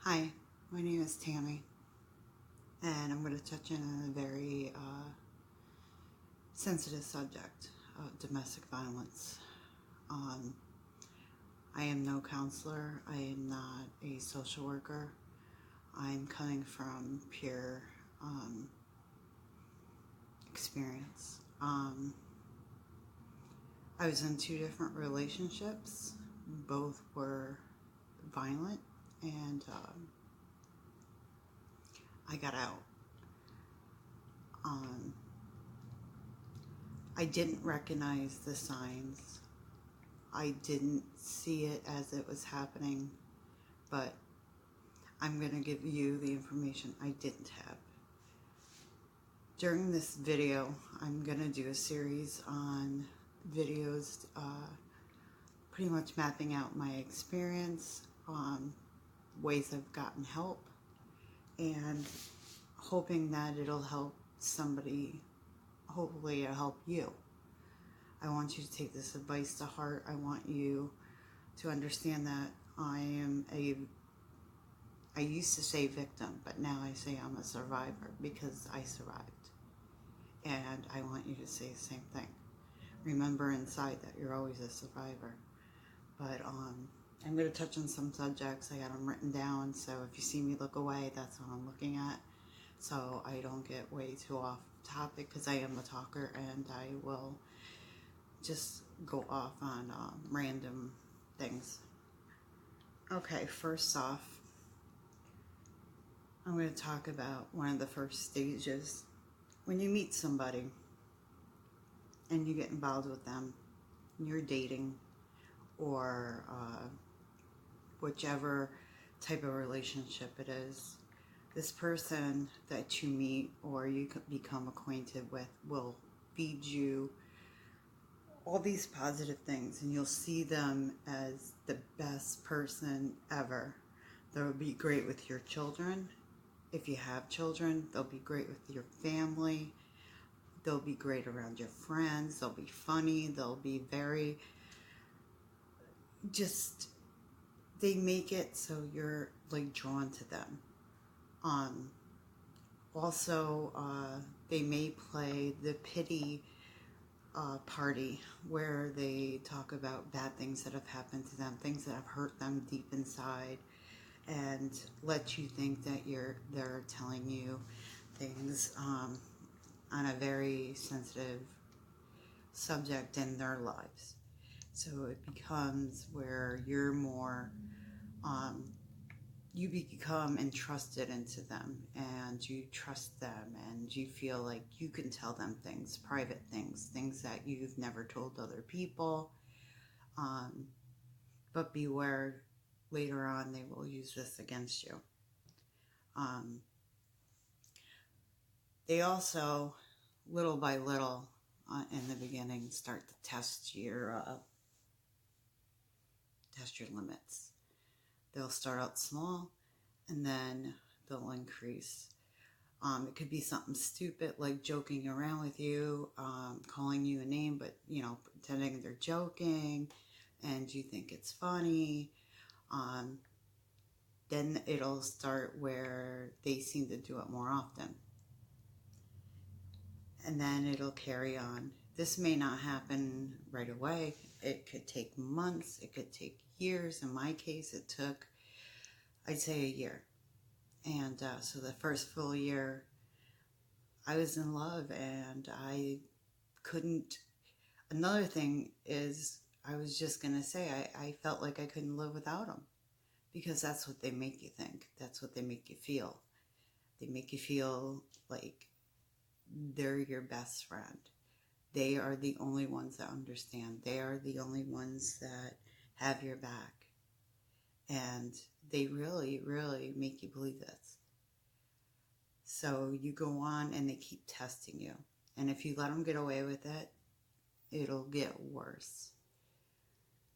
Hi, my name is Tammy, and I'm going to touch on a very sensitive subject of domestic violence. Um, I am no counselor. I am not a social worker. I'm coming from pure experience. I was in two different relationships. Both were violent, and I got out. I didn't recognize the signs. I didn't see it as it was happening, but I'm going to give you the information I didn't have. During this video, I'm going to do a series on videos pretty much mapping out my experience, ways I've gotten help, and hoping that it'll help somebody. Hopefully it'll help you. I want you to take this advice to heart. I want you to understand that I used to say victim, but now I say I'm a survivor because I survived. And I want you to say the same thing. Remember inside that you're always a survivor. But I'm going to touch on some subjects. I got them written down, so if you see me look away, that's what I'm looking at. So I don't get way too off topic, because I am a talker and I will just go off on random things. Okay, first off, I'm going to talk about one of the first stages. When you meet somebody and you get involved with them, you're dating, or whichever type of relationship it is, this person that you meet or you become acquainted with will feed you all these positive things, and you'll see them as the best person ever. They'll be great with your children. If you have children, they'll be great with your family. They'll be great around your friends. They'll be funny. They'll be very, they make it so you're like drawn to them. Also, they may play the pity party, where they talk about bad things that have happened to them, things that have hurt them deep inside, and let you think that they're telling you things on a very sensitive subject in their lives. So it becomes where you're more, you become entrusted into them, and you trust them, and you feel like you can tell them things, private things, things that you've never told other people. But beware, later on they will use this against you. They also, little by little, in the beginning, start to test your limits. They'll start out small, and then they'll increase. It could be something stupid like joking around with you, calling you a name, but pretending they're joking, and you think it's funny. Then it'll start where they seem to do it more often. And then it'll carry on. This may not happen right away. It could take months. It could take years. In my case, it took, I'd say, a year. And so the first full year, I was in love, and I couldn't. Another thing is, I was just going to say, I felt like I couldn't live without them, because that's what they make you think. That's what they make you feel. They make you feel like they're your best friend. They are the only ones that understand. They are the only ones that have your back. And they really, really make you believe this. So you go on, and they keep testing you. And if you let them get away with it, it'll get worse.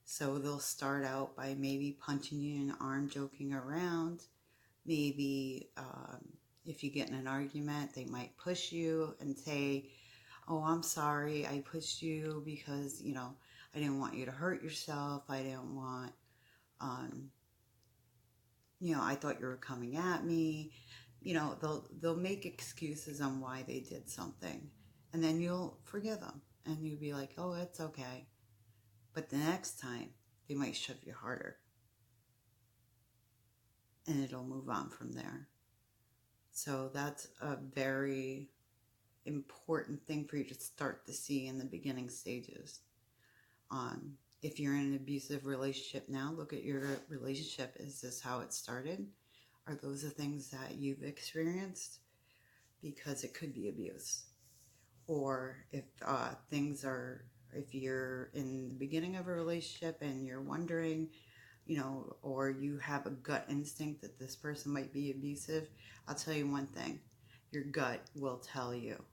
So they'll start out by maybe punching you in the arm, joking around. Maybe if you get in an argument, they might push you and say, "Oh, I'm sorry, I pushed you because, I didn't want you to hurt yourself. I didn't want I thought you were coming at me. They'll make excuses on why they did something, and then you'll forgive them, and you'll be like, oh, it's okay. But the next time, they might shove you harder, and it'll move on from there. So that's a very important thing for you to start to see in the beginning stages. If you're in an abusive relationship now, look at your relationship. Is this how it started? Are those the things that you've experienced? Because it could be abuse. Or if if you're in the beginning of a relationship and you're wondering, or you have a gut instinct that this person might be abusive, I'll tell you one thing. Your gut will tell you.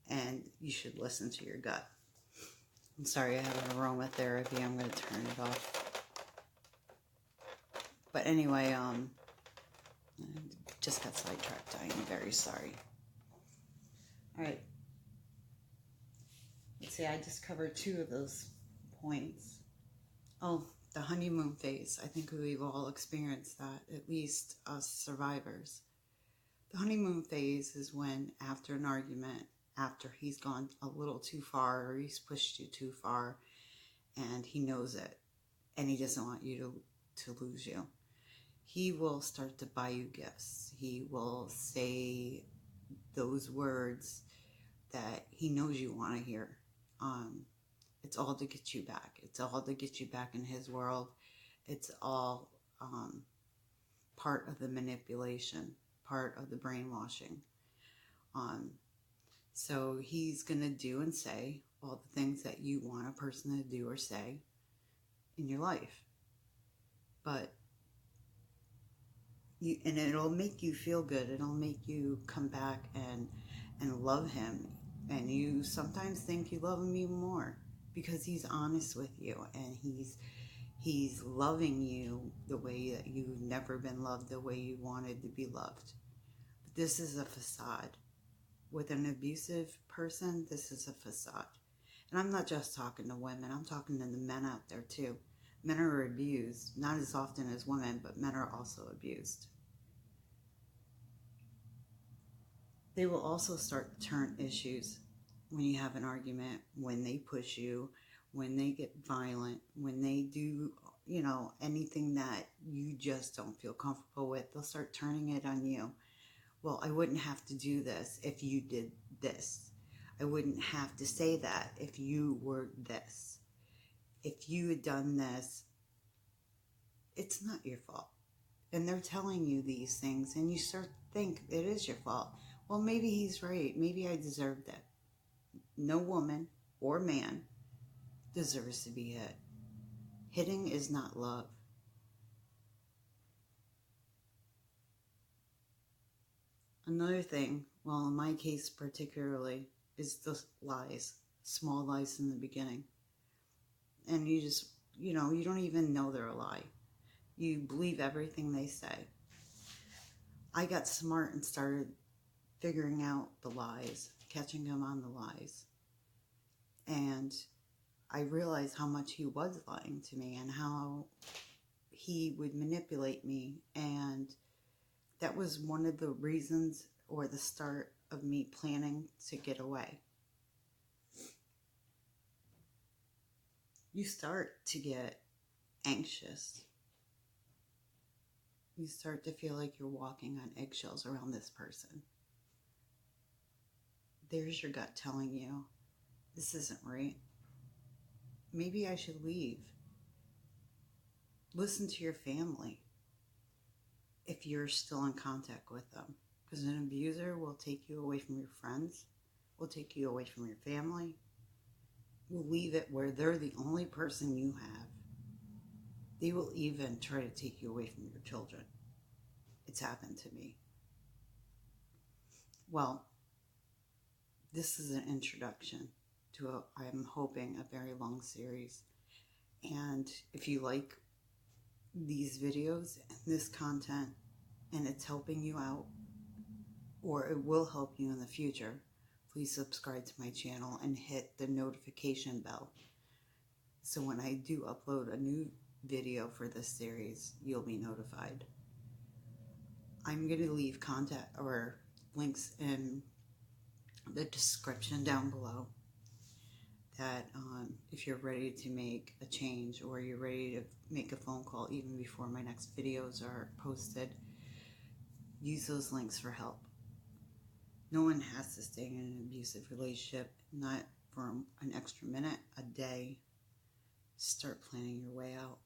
And you should listen to your gut. I'm sorry, I have an aromatherapy. I'm going to turn it off. But anyway, I just got sidetracked. I am very sorry. All right. Let's see, I just covered 2 of those points. Oh, the honeymoon phase. I think we've all experienced that, at least us survivors. The honeymoon phase is when, after an argument, after he's gone a little too far or he's pushed you too far and he knows it and he doesn't want you to lose you, he will start to buy you gifts. He will say those words that he knows you want to hear. It's all to get you back. It's all to get you back in his world. It's all part of the manipulation, part of the brainwashing. So he's going to do and say all the things that you want a person to do or say in your life. But and it'll make you feel good. It'll make you come back and love him. And you sometimes think you love him even more because he's honest with you and he's loving you the way that you've never been loved, the way you wanted to be loved. But this is a facade. With an abusive person, this is a facade. And I'm not just talking to women, I'm talking to the men out there too. Men are abused, not as often as women, but men are also abused. They will also start to turn issues when you have an argument, when they push you, when they get violent, when they do, anything that you just don't feel comfortable with. They'll start turning it on you. Well, I wouldn't have to do this if you did this. I wouldn't have to say that if you were this. If you had done this, it's not your fault. And they're telling you these things, and you start to think it is your fault. Well, maybe he's right. Maybe I deserved it. No woman or man deserves to be hit. Hitting is not love. Another thing, well, in my case particularly, is the lies. Small lies in the beginning. And you just, you don't even know they're a lie. You believe everything they say. I got smart and started figuring out the lies, catching him on the lies. And I realized how much he was lying to me and how he would manipulate me. And that was one of the reasons, or the start of me planning to get away. You start to get anxious. You start to feel like you're walking on eggshells around this person. There's your gut telling you, this isn't right. Maybe I should leave. Listen to your family if you're still in contact with them. Because an abuser will take you away from your friends, will take you away from your family, will leave it where they're the only person you have. They will even try to take you away from your children. It's happened to me. Well, this is an introduction to I'm hoping, a very long series. And if you like these videos and this content, and it's helping you out, or it will help you in the future, please subscribe to my channel and hit the notification bell. So when I do upload a new video for this series, you'll be notified. I'm going to leave contact or links in the description down below that if you're ready to make a change or you're ready to make a phone call even before my next videos are posted, use those links for help. No one has to stay in an abusive relationship, not for an extra minute, a day. Start planning your way out.